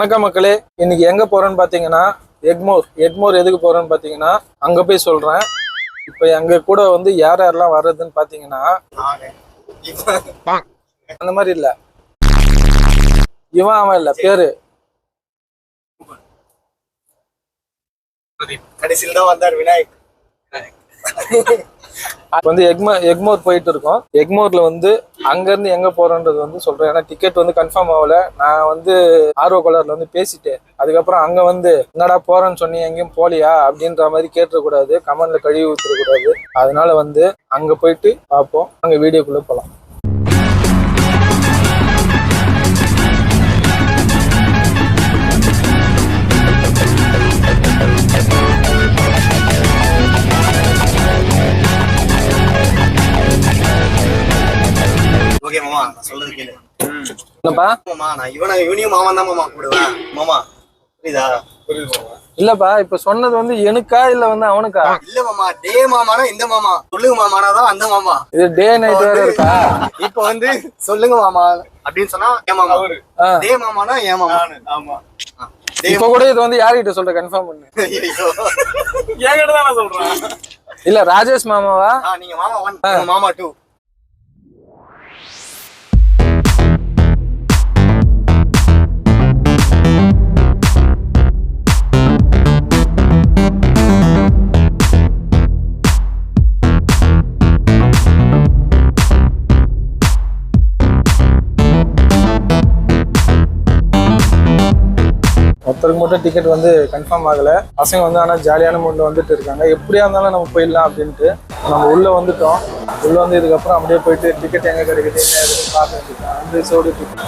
வணக்கம் மக்களே, இன்னைக்கு எங்க போறோம்னு பாத்தீங்கன்னா எக்மோர் எதுக்கு போறோம்னு பாத்தீங்கன்னா அங்க போய் சொல்றேன். இப்ப எங்க கூட வந்து யாரெல்லாம் வர்றதுன்னு பாத்தீங்கன்னா அந்த மாதிரி இல்ல, அவன் இல்ல, பேரு கடைசியில் தான் வந்தார் விநாயக். வந்து எக்மோர் போயிட்டு இருக்கோம். எக்மோர்ல வந்து அங்க இருந்து எங்க போறோன்றது வந்து சொல்றேன். ஏன்னா டிக்கெட் வந்து கன்ஃபார்ம் ஆகல. நான் வந்து ஆர்வ கோளாறுல வந்து பேசிட்டேன். அதுக்கப்புறம் அங்க வந்து என்னடா போறேன்னு சொன்னி எங்கேயும் போலியா அப்படின்ற மாதிரி கேட்டுறக்கூடாது, கமெண்ட்ல கழுவி ஊத்துறக்கூடாது. அதனால வந்து அங்க போயிட்டு பார்ப்போம். அங்க வீடியோக்குள்ள போலாம். ஓகே மாமா, நான் சொல்றது கேளு. என்னப்பா? மாமா, நான் இவனையும் மாமா தான் மாமா கூப்பிடுவேன். மாமா புரியுதா? புரியுது மாமா. இல்லப்பா, இப்ப சொன்னது வந்து எனக்கா இல்ல வந்து அவனுக்கா? இல்ல மாமா, டே மாமானா இந்த மாமா, சொல்லுங்க மாமானா தான் அந்த மாமா. இது டே நைட் வேற இருக்கா? இப்ப வந்து சொல்லுங்க மாமா அப்படின்னு சொன்னா ஏன் மாமா, டே மாமானா ஏன் மாமா. ஆமா, இப்ப கூட இது வந்து யார்கிட்ட சொல்ற கன்ஃபார்ம் பண்ணு. என்கிட்ட தான் நான் சொல்றேன். இல்ல ராஜேஷ் மாமாவா? நீங்க மாமா 1 மாமா 2. ஒருத்தருக்கு மட்டும் டிக்கெட் வந்து கன்ஃபார்ம் ஆகல. பசங்க வந்து ஆனால் ஜாலியான மூட்ல வந்துட்டு இருக்காங்க. எப்படியா இருந்தாலும் நம்ம போயிடலாம் அப்படின்ட்டு நம்ம உள்ள வந்துட்டோம். உள்ள வந்து இதுக்கப்புறம் அப்படியே போயிட்டு டிக்கெட் எங்க கிடைக்குது என்ன எதுன்னு பார்க்க வேண்டியது. அந்த சோடு டிக்கெட்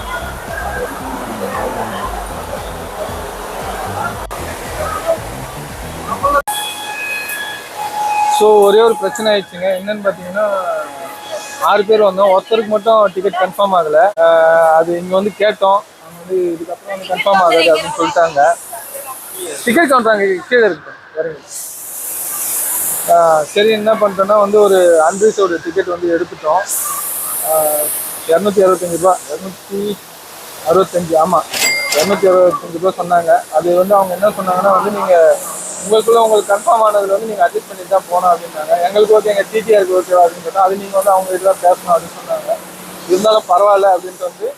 ஸோ ஒரே ஒரு பிரச்சனை ஆயிடுச்சுங்க. என்னன்னு பார்த்தீங்கன்னா 6 பேர் வந்தோம். ஒருத்தருக்கு மட்டும் டிக்கெட் கன்ஃபார்ம் ஆகல. அது இங்கே வந்து கேட்டோம். அவங்க வந்து இதுக்கப்புறம் வந்து கன்ஃபார்ம் ஆகாது அப்படின்னு சொல்லிட்டாங்க. டிக்கெட் கவுண்டர் கீழே இருக்கு இறங்கி. சரி என்ன பண்ணிட்டோம்னா வந்து ஒரு அன்ரிசர்வ்டு டிக்கெட் வந்து எடுத்துட்டோம். 265 ரூபா, 265, ஆமாம் 265 ரூபா சொன்னாங்க. அது வந்து அவங்க என்ன சொன்னாங்கன்னா வந்து நீங்கள் உங்களுக்கு கன்ஃபார்ம் ஆனதுல வந்து நீங்கள் அட்ஜஸ்ட் பண்ணிட்டு தான் போனோம் அப்படின்னாங்க. எங்களுக்கு ஓகே, எங்கள் டிடிஆருக்கு ஓகேவா அப்படின்னு சொன்னால் அது நீங்கள் வந்து அவங்க இதெல்லாம் பேசணும் அப்படின்னு சொன்னாங்க. இருந்தாலும் பரவாயில்ல அப்படின்ட்டு வந்து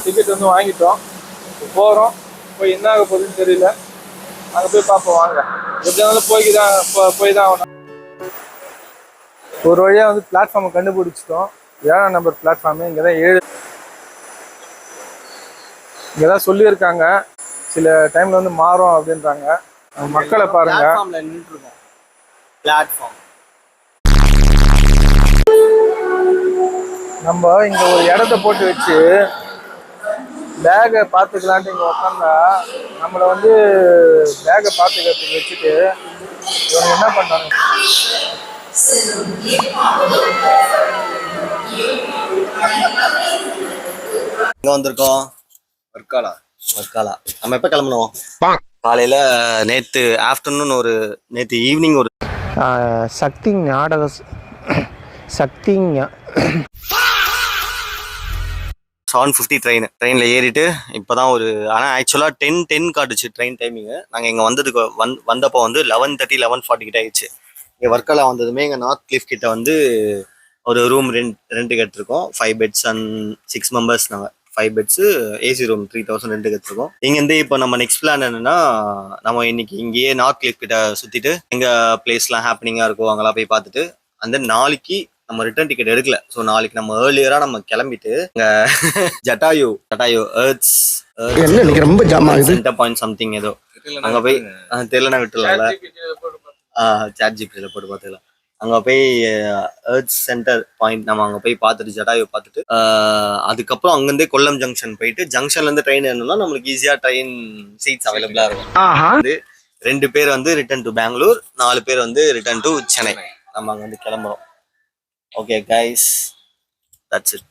டிக்கெட் வந்து வாங்கிட்டோம். போகிறோம். போய் என்ன ஆக போகுதுன்னு தெரியல. அங்கே போய் பார்ப்போம் வாங்க. எப்படி இருந்தாலும் போய் தான் ஆகணும். ஒரு வழியாக வந்து பிளாட்ஃபார்மை கண்டுபிடிச்சிட்டோம். 7ஆம் நம்பர் பிளாட்ஃபார்மு. இங்கே தான் 7. இங்கே தான் சொல்லியிருக்காங்க. சில டைமில் வந்து மாறும் அப்படின்றாங்க. மக்களை பாருங்க. நம்ம இங்கே ஒரு இடத்த போட்டு வச்சு பேகை பார்த்துக்கலான்ட்டு இங்கே உட்காந்தா நம்மளை வந்து பேகை பார்த்துக்கிறதுக்கு வச்சுட்டு இவங்க என்ன பண்ணுறாங்க? இங்க வந்திருக்கோம் வர்க்காலா. நம்ம எப்ப கிளம்பணும்? காலையில நேத்து ஆஃப்டர்நூன் நேத்து ஈவினிங் ஒரு சக்தி நாடக 7:50 ட்ரெயினில் ஏறிட்டு இப்போதான் ஆனால் ஆக்சுவலாக 10 காட்டுச்சு ட்ரெயின் டைமிங்கு. நாங்கள் இங்கே வந்தப்போ வந்து 11:30 11:40 கிட்ட ஆயிடுச்சு. இங்கே வர்க்காலா வந்ததுமே இங்கே நார்த் கிளிஃப் கிட்ட வந்து ஒரு ரூம் ரெண்ட் எடுத்திருக்கோம். 5 பெட்ஸ் அண்ட் 6 மெம்பர்ஸ். நாங்கள் 5 பெட்ஸு ஏசி ரூம் 3000 ரெண்ட் எடுத்திருக்கோம். இங்கேருந்து இப்போ நம்ம நெக்ஸ்ட் பிளான் என்னன்னா, நம்ம இன்னைக்கு இங்கேயே நார்த் கிளிஃப் கிட்ட சுற்றிட்டு எங்கள் பிளேஸ்லாம் ஹாப்பனிங்காக இருக்கும் அங்கெல்லாம் போய் பார்த்துட்டு அந்த நாளைக்கு நம்ம ரிட்டர்ன் டிக்கெட் எடுக்கல. ஸோ நாளைக்கு நம்ம ஏர்லியரா நம்ம கிளம்பிட்டு ஜட்டாயு எர்த்ஸ் ரொம்ப சென்டர் பாயிண்ட் சம்திங் ஏதோ அங்க போய் தெரியலனா விட்டுலாம்ல, சாட் ஜிபிடில போட்டு பார்த்துக்கலாம். அங்க போய் எர்த் சென்டர் பாயிண்ட் நம்ம அங்க போய் பார்த்துட்டு ஜட்டாயு பார்த்துட்டு அதுக்கப்புறம் அங்கிருந்தே கொல்லம் ஜங்ஷன் போயிட்டு ஜங்ஷன்ல இருந்து ட்ரெயின் ஏறணும்னா நம்மளுக்கு ஈஸியா ட்ரெயின் சீட்ஸ் அவைலபிளா இருக்கும். 2 பேர் வந்து ரிட்டர்ன் டு பெங்களூர், 4 பேர் வந்து ரிட்டர்ன் டு சென்னை. நம்ம அங்க வந்து கிளம்புறோம். Okay guys, that's it.